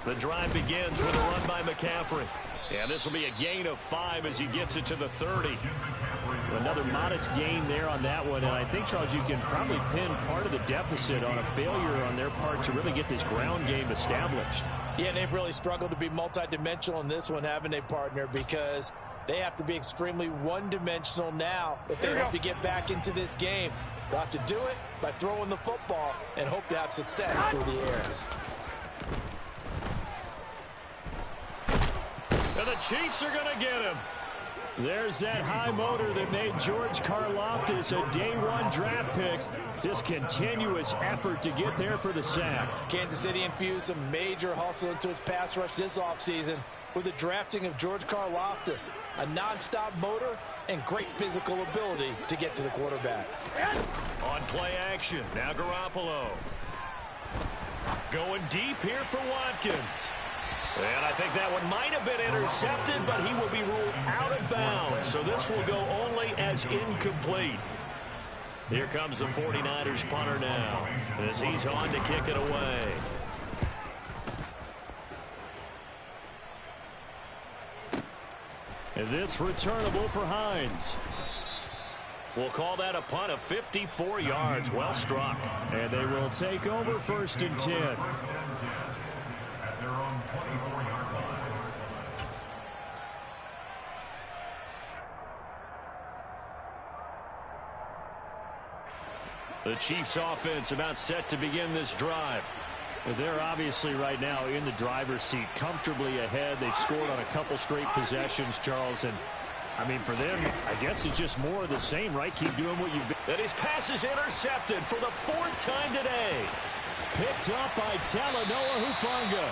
The drive begins with a run by McCaffrey. And this will be a gain of 5 as he gets it to the 30. Another modest gain there on that one. And I think, Charles, you can probably pin part of the deficit on a failure on their part to really get this ground game established. Yeah, they've really struggled to be multidimensional in this one, haven't they, partner? Because they have to be extremely one-dimensional now if they hope to get back into this game. They'll have to do it by throwing the football and hope to have success through the air. And the Chiefs are going to get him. There's that high motor that made George Karlaftis a day-one draft pick. Just continuous effort to get there for the sack. Kansas City infused some major hustle into its pass rush this offseason with the drafting of George Karlaftis, a nonstop motor and great physical ability to get to the quarterback. On play action, now Garoppolo. Going deep here for Watkins. And I think that one might have been intercepted, but he will be ruled out of bounds. So this will go only as incomplete. Here comes the 49ers punter now as he's on to kick it away. And this returnable for Hines. We'll call that a punt of 54 yards. Well struck. And they will take over 1st and 10. The Chiefs offense about set to begin this drive. They're obviously right now in the driver's seat, comfortably ahead. They've scored on a couple straight possessions, Charles. And, I mean, for them, I guess it's just more of the same, right? Keep doing what you've been. And his pass is intercepted for the 4th time today. Picked up by Talanoa Hufanga.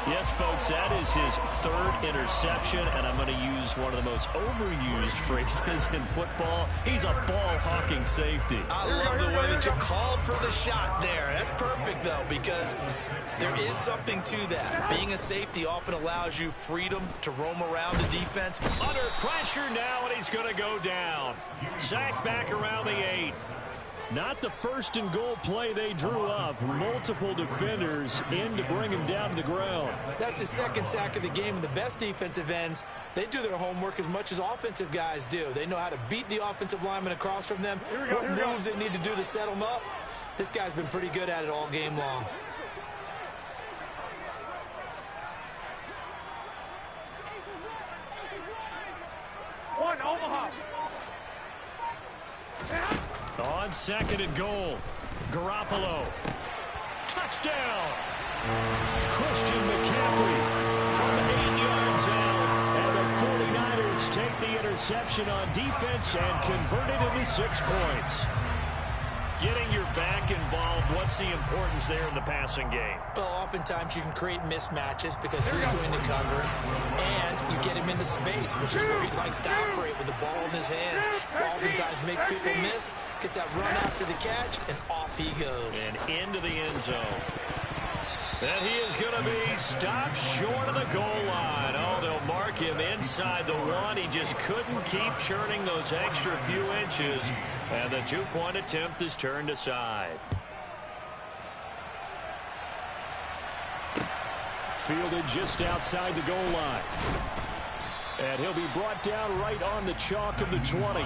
Yes, folks, that is his 3rd interception, and I'm going to use one of the most overused phrases in football. He's a ball-hawking safety. I love the way that you called for the shot there. That's perfect, though, because there is something to that. Being a safety often allows you freedom to roam around the defense. Under pressure now, and he's going to go down. Sack back around the 8. Not the 1st and goal play they drew up. Multiple defenders in to bring him down to the ground. That's his 2nd sack of the game, and the best defensive ends, they do their homework as much as offensive guys do. They know how to beat the offensive lineman across from them, what moves they need to do to set them up. This guy's been pretty good at it all game long. One, Omaha. On 2nd and goal, Garoppolo. Touchdown! Christian McCaffrey from 8 yards out. And the 49ers take the interception on defense and convert it into 6 points. Getting your back involved, what's the importance there in the passing game? Well, oftentimes you can create mismatches because who's going to cover, and you get him into space, which is where he likes to operate with the ball in his hands. Oftentimes makes people miss, gets that run after the catch, and off he goes. And into the end zone. And he is going to be stopped short of the goal line. Oh, they'll mark him inside the 1. He just couldn't keep churning those extra few inches. And the 2-point attempt is turned aside. Fielded just outside the goal line. And he'll be brought down right on the chalk of the 20.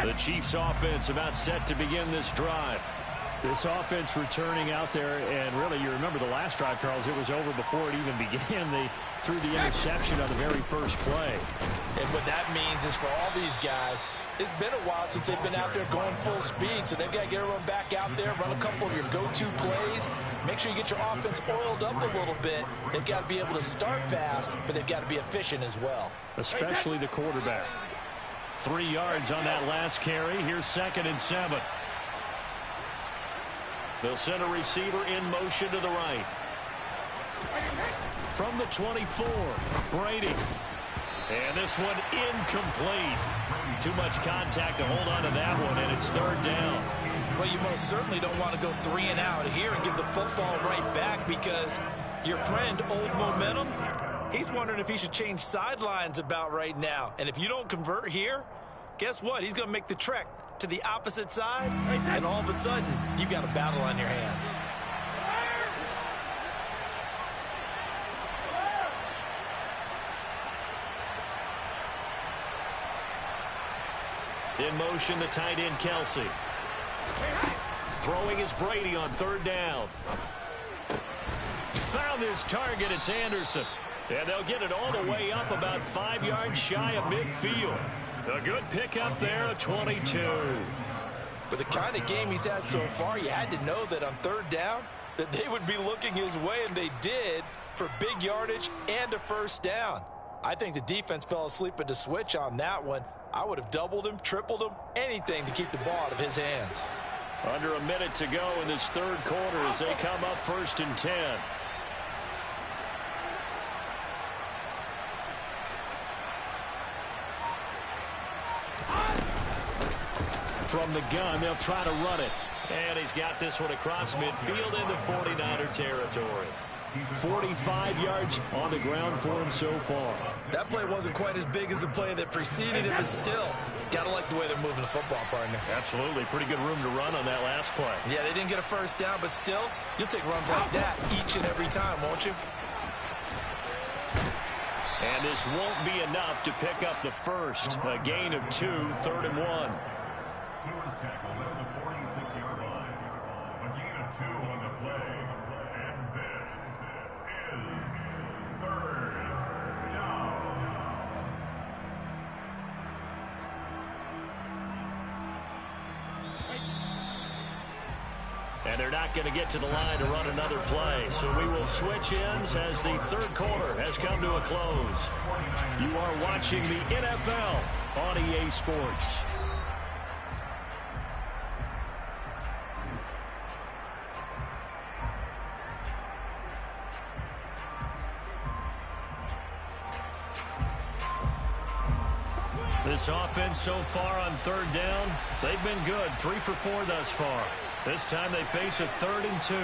The Chiefs offense about set to begin this drive. This offense returning out there, and really, you remember the last drive, Charles, it was over before it even began. They threw the interception on the very first play. And what that means is for all these guys, it's been a while since they've been out there going full speed, so they've got to get everyone back out there, run a couple of your go-to plays, make sure you get your offense oiled up a little bit. They've got to be able to start fast, but they've got to be efficient as well. Especially the quarterback. 3 yards on that last carry. Here's 2nd and 7. They'll send a receiver in motion to the right. From the 24, Brady. And this one incomplete. Too much contact to hold on to that one, and it's third down. Well, you most certainly don't want to go 3 and out here and give the football right back, because your friend, Old Momentum, he's wondering if he should change sidelines about right now. And if you don't convert here, guess what? He's going to make the trek to the opposite side, and all of a sudden, you've got a battle on your hands. In motion, the tight end, Kelsey. Throwing is Brady on third down. Found his target. It's Anderson. And they'll get it all the way up about 5 yards shy of midfield. A good pickup there, a 22. With the kind of game he's had so far, you had to know that on third down that they would be looking his way, and they did, for big yardage and a first down. I think the defense fell asleep at the switch on that one. I would have doubled him, tripled him, anything to keep the ball out of his hands. Under a minute to go in this third quarter as they come up 1st and 10. From the gun, they'll try to run it. And he's got this one across midfield into 49er territory. 45 yards on the ground for him so far. That play wasn't quite as big as the play that preceded it, but still, gotta like the way they're moving the football, partner. Absolutely. Pretty good room to run on that last play. Yeah, they didn't get a first down, but still, you'll take runs like that each and every time, won't you? And this won't be enough to pick up the first. A gain of 2, 3rd and 1. He was tackled at the 46-yard line. A gain of 2 on the play. And this is 3rd down. And they're not going to get to the line to run another play. So we will switch ends as the third quarter has come to a close. You are watching the NFL on EA Sports. This offense so far on third down, they've been good. 3 for 4 thus far. This time they face a 3rd and 2.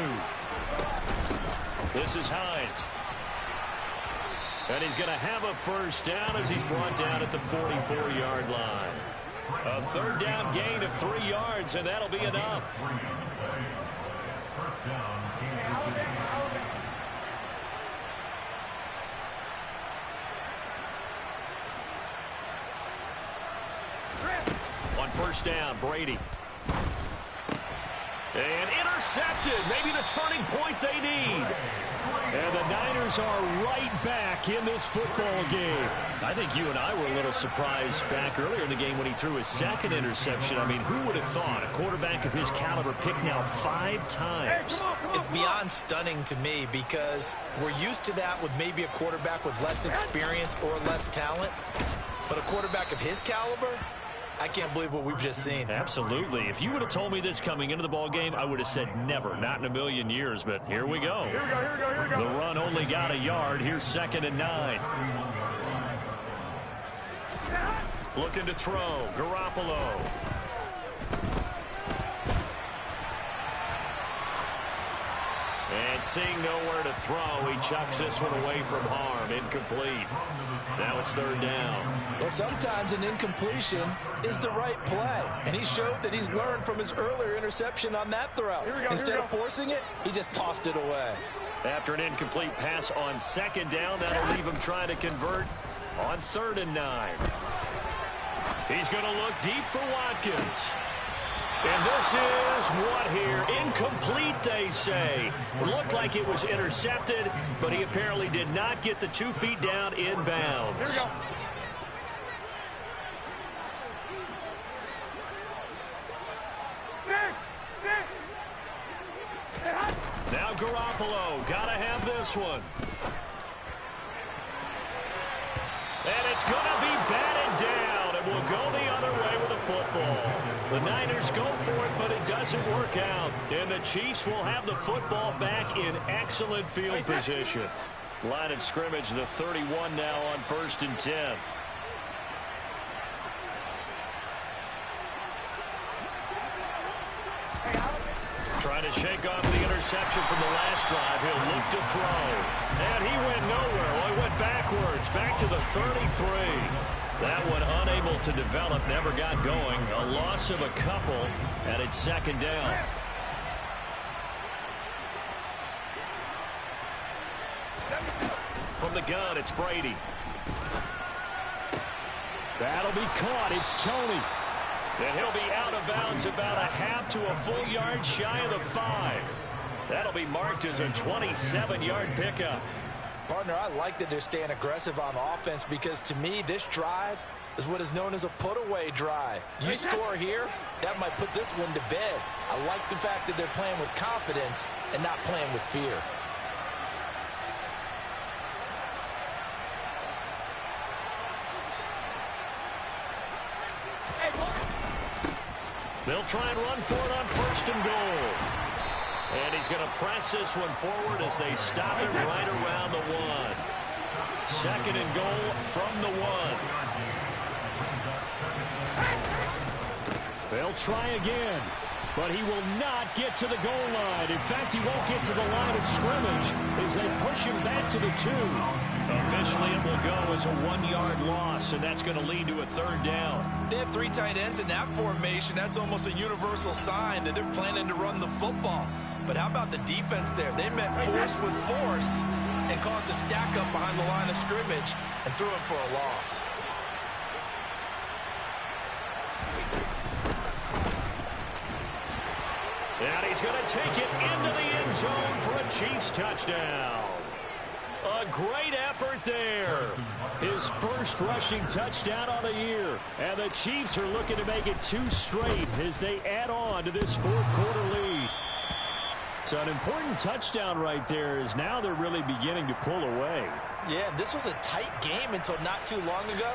This is Hines. And he's going to have a first down as he's brought down at the 44-yard line. A 3rd down gain of 3 yards, and that'll be enough. First down, Kansas City. On first down, Brady. And intercepted. Maybe the turning point they need. And the Niners are right back in this football game. I think you and I were a little surprised back earlier in the game when he threw his 2nd interception. I mean, who would have thought a quarterback of his caliber picked now 5 times? It's beyond stunning to me, because we're used to that with maybe a quarterback with less experience or less talent. But a quarterback of his caliber, I can't believe what we've just seen. Absolutely. If you would have told me this coming into the ball game, I would have said never, not in a million years. But here we go. Here we go. The run only got a yard. Here's 2nd and 9. Looking to throw. Garoppolo. And seeing nowhere to throw, he chucks this one away from harm. Incomplete. Now it's 3rd down. Well, sometimes an incompletion is the right play, and he showed that he's learned from his earlier interception on that throw. Instead of forcing it, he just tossed it away. After an incomplete pass on 2nd down, that'll leave him trying to convert on 3rd and 9. He's going to look deep for Watkins. And this is what here? Incomplete, they say. Looked like it was intercepted, but he apparently did not get the 2 feet down inbounds. Here we go. Now Garoppolo, gotta have this one. And it's gonna be batted down, and we'll go the other way with the football. The Niners go for it, but it doesn't work out. And the Chiefs will have the football back in excellent field position. Line of scrimmage, the 31 now on 1st and 10. Trying to shake off the interception from the last drive. He'll look to throw. And he went nowhere. Well, he went backwards, back to the 33. That one unable to develop, never got going. A loss of a couple, and it's 2nd down. From the gun, it's Brady. That'll be caught. It's Tony. And he'll be out of bounds about a half to a full yard shy of the 5. That'll be marked as a 27-yard pickup. Partner, I like that they're staying aggressive on offense because to me, this drive is what is known as a put-away drive. You score here, that might put this one to bed. I like the fact that they're playing with confidence and not playing with fear. They'll try and run for it on 1st and goal. And he's going to press this one forward as they stop it right around the 1. 2nd and goal from the 1. They'll try again, but he will not get to the goal line. In fact, he won't get to the line of scrimmage as they push him back to the 2. Officially, it will go as a 1-yard loss, and that's going to lead to a 3rd down. They have 3 tight ends in that formation. That's almost a universal sign that they're planning to run the football. But how about the defense there? They met force with force and caused a stack up behind the line of scrimmage and threw him for a loss. And he's going to take it into the end zone for a Chiefs touchdown. A great effort there. His first rushing touchdown on the year. And the Chiefs are looking to make it 2 straight as they add on to this 4th quarter lead. So an important touchdown right there is now they're really beginning to pull away. Yeah, this was a tight game until not too long ago.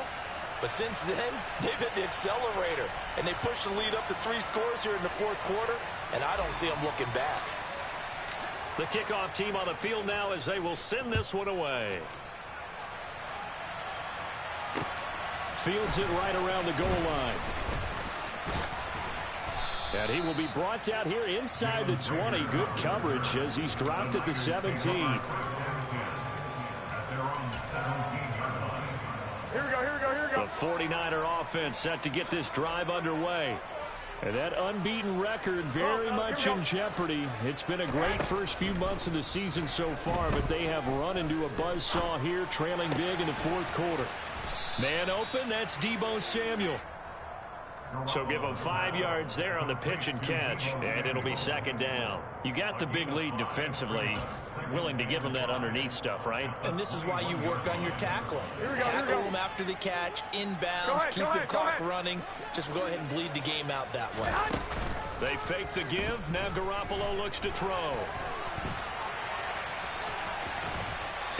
But since then, they've hit the accelerator. And they pushed the lead up to 3 scores here in the 4th quarter. And I don't see them looking back. The kickoff team on the field now as they will send this one away. Fields it right around the goal line. And he will be brought down here inside the 20. Good coverage as he's dropped at the 17. Here we go, here we go, here we go. The 49er offense set to get this drive underway. And that unbeaten record very much in jeopardy. It's been a great first few months of the season so far, but they have run into a buzzsaw here, trailing big in the 4th quarter. Man open, that's Deebo Samuel. So give them 5 yards there on the pitch and catch, and it'll be 2nd down. You got the big lead defensively. Willing to give them that underneath stuff, right? And this is why you work on your tackling. Tackle them after the catch, inbounds, keep the clock running. Just go ahead and bleed the game out that way. They fake the give. Now Garoppolo looks to throw.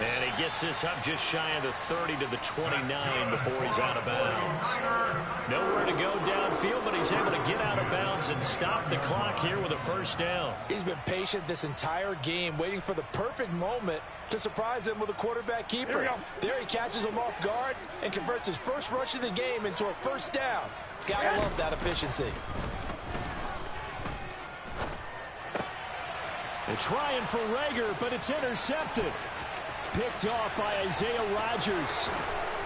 And he gets this up just shy of the 30 to the 29 before he's out of bounds. Nowhere to go downfield, but he's able to get out of bounds and stop the clock here with a 1st down. He's been patient this entire game, waiting for the perfect moment to surprise him with a quarterback keeper. There he catches him off guard and converts his first rush of the game into a 1st down. Gotta love that efficiency. They're trying for Reagor, but it's intercepted. Picked off by Isaiah Rodgers.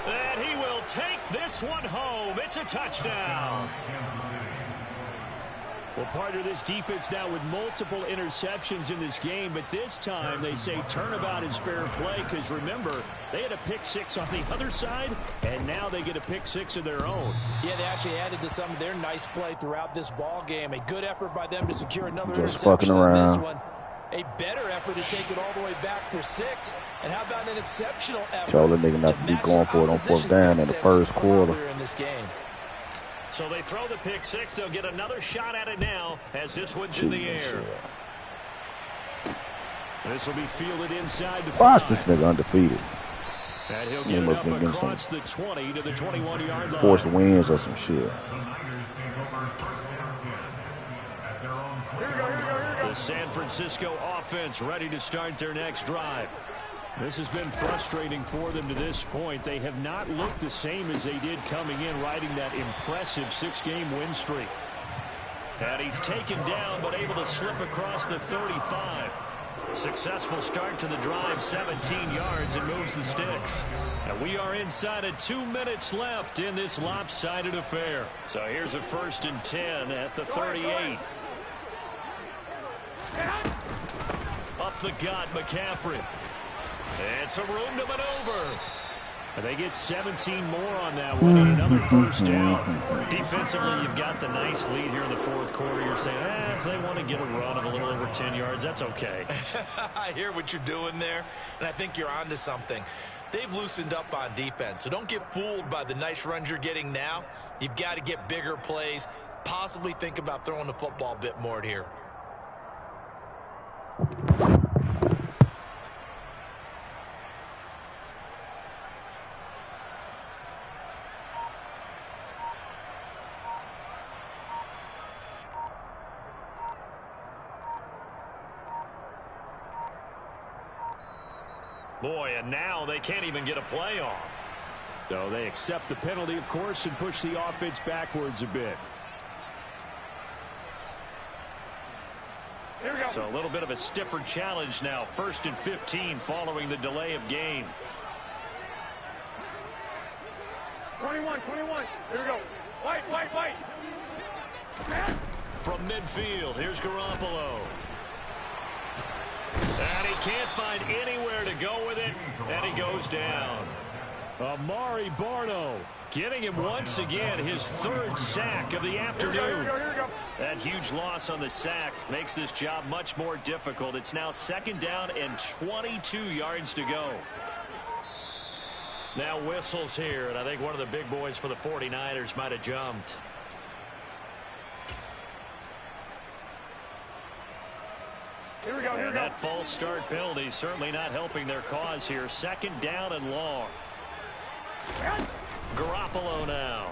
And he will take this one home. It's a touchdown. Well, partner, this defense now with multiple interceptions in this game, but this time they say turnabout is fair play because, remember, they had a pick 6 on the other side, and now they get a pick 6 of their own. Yeah, they actually added to some of their nice play throughout this ball game. A good effort by them to secure another Just interception fucking in this around. one. A better effort to take it all the way back for 6. And how about an exceptional effort Told the nigga not to be going for it on 4th down in the 1st quarter. In this game. So they throw the pick 6. They'll get another shot at it now as this one's in the air. This will be fielded inside the 5. Watch this nigga undefeated. And he'll get it up across the 20 to the 21-yard line. Force wins or some shit. The San Francisco offense ready to start their next drive. This has been frustrating for them to this point. They have not looked the same as they did coming in, riding that impressive 6-game win streak. And he's taken down, but able to slip across the 35. Successful start to the drive, 17 yards, and moves the sticks. And we are inside of 2 minutes left in this lopsided affair. So here's a 1st and 10 at the 38. Up the gut, McCaffrey. And some room to maneuver. And they get 17 more on that one and another 1st down. Defensively, you've got the nice lead here in the 4th quarter. You're saying, if they want to get a run of a little over 10 yards, that's okay. I hear what you're doing there, and I think you're onto something. They've loosened up on defense, so don't get fooled by the nice runs you're getting now. You've got to get bigger plays, possibly think about throwing the football a bit more here. Boy, and now they can't even get a playoff. So they accept the penalty, of course, and push the offense backwards a bit. Here we go. So a little bit of a stiffer challenge now. 1st and 15 following the delay of game. 21. Here we go. White. From midfield, here's Garoppolo. And he can't find anywhere to go with it, and he goes down. Amari Barno getting him once again, his 3rd sack of the afternoon. Here we go. That huge loss on the sack makes this job much more difficult. It's now 2nd down and 22 yards to go. Now whistles here, and I think one of the big boys for the 49ers might have jumped. Here we go. And that false start penalty certainly not helping their cause here. 2nd down and long. Garoppolo now.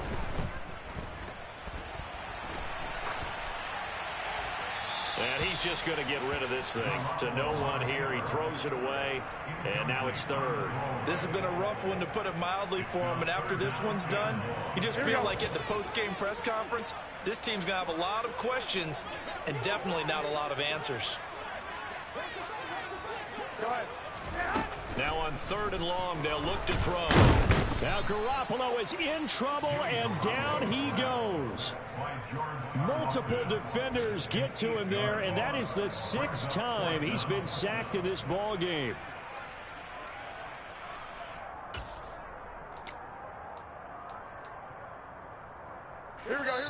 And he's just going to get rid of this thing. To no one here. He throws it away, and now it's 3rd. This has been a rough one, to put it mildly, for him. And after this one's done, you just feel like at the post-game press conference, this team's going to have a lot of questions and definitely not a lot of answers. Now on 3rd and long, they'll look to throw. Now Garoppolo is in trouble, and down he goes. Multiple defenders get to him there, and that is the 6th time he's been sacked in this ball game. Here we go.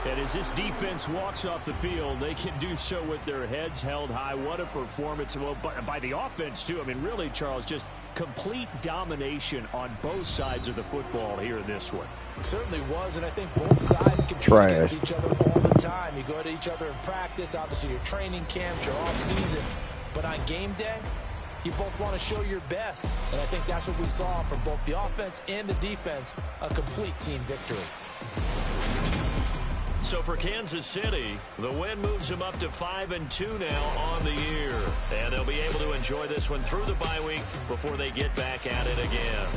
And as this defense walks off the field, they can do so with their heads held high. What a performance. Well, by the offense, too. I mean, really, Charles, just complete domination on both sides of the football here in this one. It certainly was, and I think both sides compete against each other all the time. You go to each other in practice, obviously your training camps, your off-season. But on game day, you both want to show your best. And I think that's what we saw from both the offense and the defense, a complete team victory. So for Kansas City, the win moves them up to 5-2 now on the year. And they'll be able to enjoy this one through the bye week before they get back at it again.